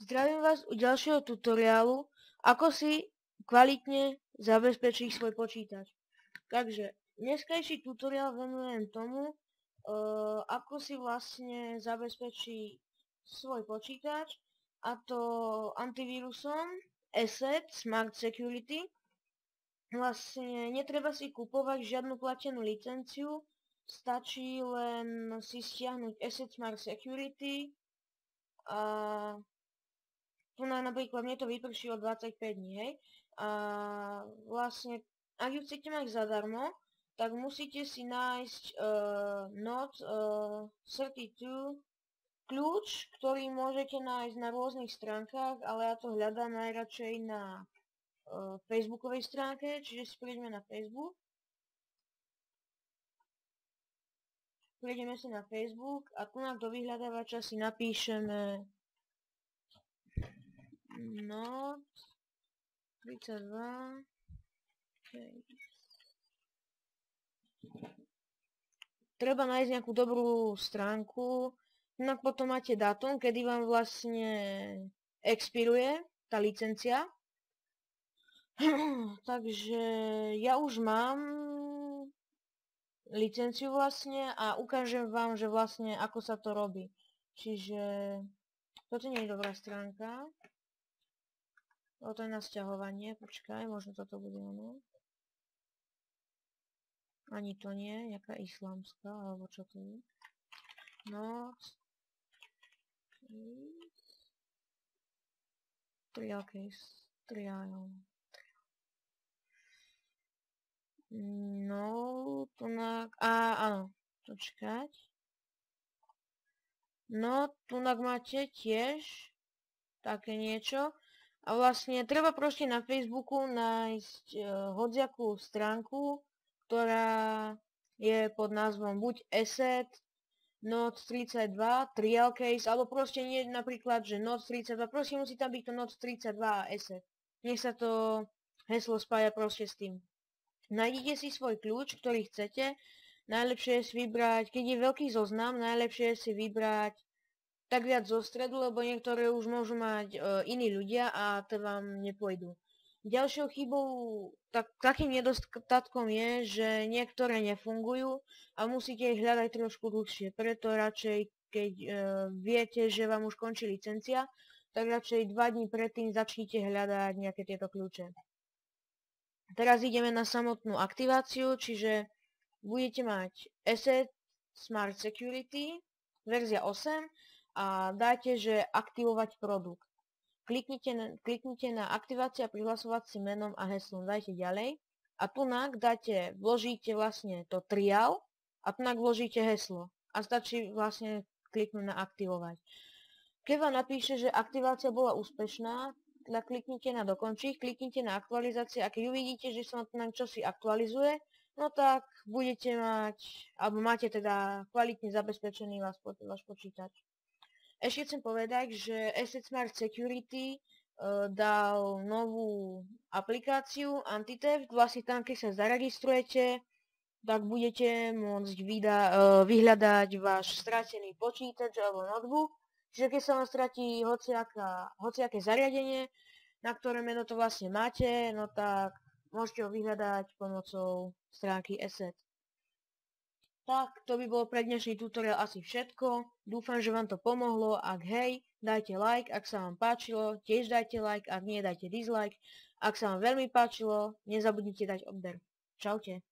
Zdravím vás u ďalšieho tutoriálu, ako si kvalitne zabezpečiť svoj počítač. Takže dneskajší tutoriál venujem tomu, ako si vlastne zabezpečí svoj počítač, a to antivírusom Asset Smart Security. Vlastne netreba si kupovať žiadnu platenú licenciu, stačí len si stiahnuť Asset Smart Security a tu napríklad mne to vyprší o 25 dní, hej. A vlastne, ak ju chcete mať zadarmo, tak musíte si nájsť Node32 kľúč, ktorý môžete nájsť na rôznych stránkach, ale ja to hľadám najradšej na facebookovej stránke, čiže si prejdeme na Facebook. Prejdeme si na Facebook a tu do vyhľadávača si napíšeme Node 32 Treba nájsť nejakú dobrú stránku, inak potom máte dátum, kedy vám vlastne expiruje tá licencia. Takže ja už mám licenciu vlastne a ukážem vám, že vlastne ako sa to robí. Čiže toto nie je dobrá stránka. To je na sťahovanie, počkaj, možno toto bude ono. Ani to nie, nejaká islamská, alebo čo to je. No. Trial case. No, tu áno, počkať. No, tu máte tiež také niečo. A vlastne treba proste na Facebooku nájsť hodziakú stránku, ktorá je pod názvom buď Asset, Node32, Trial Case, alebo proste nie napríklad, že Node32, proste musí tam byť to Node32 a Asset. Nech sa to heslo spája proste s tým. Nájdete si svoj kľúč, ktorý chcete. Najlepšie je si vybrať, keď je veľký zoznam, najlepšie je si vybrať tak viac zo stredu, lebo niektoré už môžu mať iní ľudia a to vám nepôjdu. Ďalšou chybou, takým nedostatkom je, že niektoré nefungujú a musíte ich hľadať trošku dlhšie. Preto radšej, keď viete, že vám už končí licencia, tak radšej 2 dní predtým začnite hľadať nejaké tieto kľúče. Teraz ideme na samotnú aktiváciu, čiže budete mať Asset Smart Security, verzia 8, a dáte, že aktivovať produkt. Kliknite na aktivácia prihlasovať si menom a heslom, dajte ďalej a tu vložíte vlastne to trial a tu vložíte heslo a stačí vlastne kliknúť na aktivovať. Keď vám napíše, že aktivácia bola úspešná, tak kliknite na dokončiť, kliknite na aktualizácie a keď uvidíte, že sa tam čosi aktualizuje, no tak budete mať, alebo máte teda kvalitne zabezpečený váš počítač. Ešte chcem povedať, že Asset Smart Security dal novú aplikáciu Anti-Theft. Vlastne tam, keď sa zaregistrujete, tak budete môcť vyhľadať váš stratený počítač alebo notebook. Čiže keď sa vám stratí hociaké zariadenie, na ktoré meno to vlastne máte, no tak môžete ho vyhľadať pomocou stránky Asset. Tak, to by bolo pre dnešný tutoriál asi všetko. Dúfam, že vám to pomohlo. Ak hej, dajte like, ak sa vám páčilo, tiež dajte like, ak nie, dajte dislike. Ak sa vám veľmi páčilo, nezabudnite dať odber. Čaute.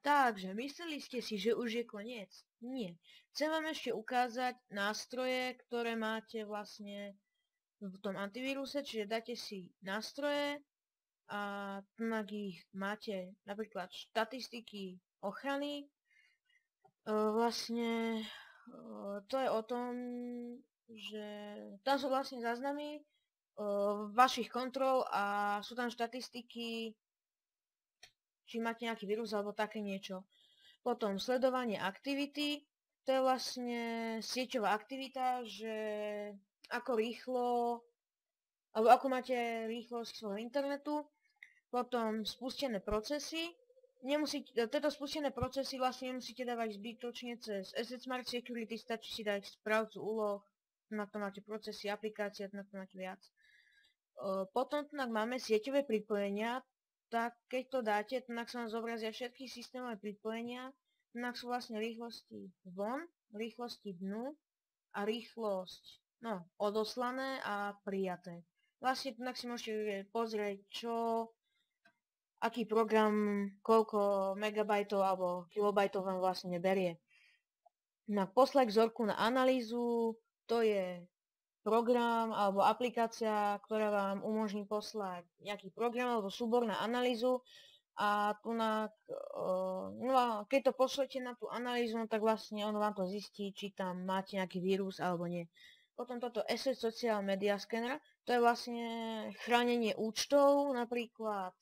Takže, mysleli ste si, že už je koniec? Nie. Chcem vám ešte ukázať nástroje, ktoré máte vlastne v tom antivíruse, čiže dáte si nástroje a ich máte napríklad štatistiky ochrany. Vlastne to je o tom, že tam sú vlastne záznamy vašich kontrol a sú tam štatistiky, či máte nejaký vírus alebo také niečo. Potom sledovanie aktivity, to je vlastne sieťová aktivita, že ako rýchlo, alebo ako máte rýchlosť svojho internetu. Potom spustené procesy, tieto spustené procesy vlastne nemusíte dávať zbytočne cez Asset Smart Security, stačí si dať správcu úloh, na to máte procesy, aplikácie, na to máte viac. Potom máme sieťové pripojenia, tak keď to dáte, tak sa vám zobrazia všetky systémové pripojenia, tak sú vlastne rýchlosti von, rýchlosti dnu a rýchlosť odoslané a prijaté. Vlastne tak si môžete pozrieť, aký program, koľko megabajtov alebo kilobajtov vám vlastne berie. Poslať vzorku na analýzu, to je program alebo aplikácia, ktorá vám umožní poslať nejaký program alebo súbor na analýzu a keď to pošlete na tú analýzu, tak vlastne ono vám to zistí, či tam máte nejaký vírus alebo nie. Potom toto Asset Social Media Scanner, to je vlastne chránenie účtov, napríklad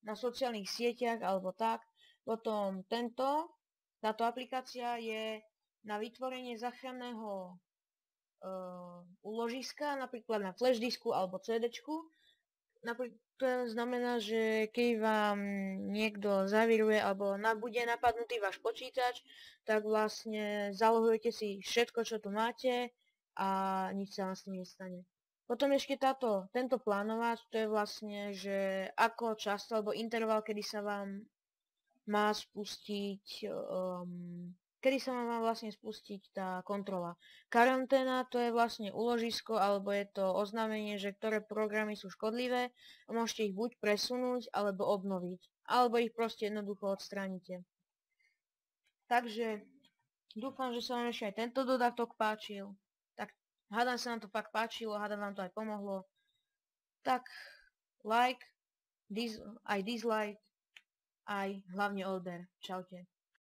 na sociálnych sieťach alebo tak. Potom táto aplikácia je na vytvorenie záchranného úložiska, napríklad na flash disku alebo CD-čku. To znamená, že keď vám niekto zavíruje alebo bude napadnutý váš počítač, tak vlastne zalohujete si všetko, čo tu máte a nič sa vám s tým nestane. Potom ešte tento plánovač, to je vlastne, že ako často alebo interval, kedy sa vám má spustiť vlastne spustiť tá kontrola. Karanténa, to je vlastne úložisko, alebo je to oznámenie, že ktoré programy sú škodlivé a môžete ich buď presunúť, alebo obnoviť. Alebo ich proste jednoducho odstránite. Takže dúfam, že sa vám ešte aj tento dodatok páčil. Tak hádam sa nám to fakt páčilo, hádam vám to aj pomohlo. Tak like, aj dislike, aj hlavne odber. Čaute.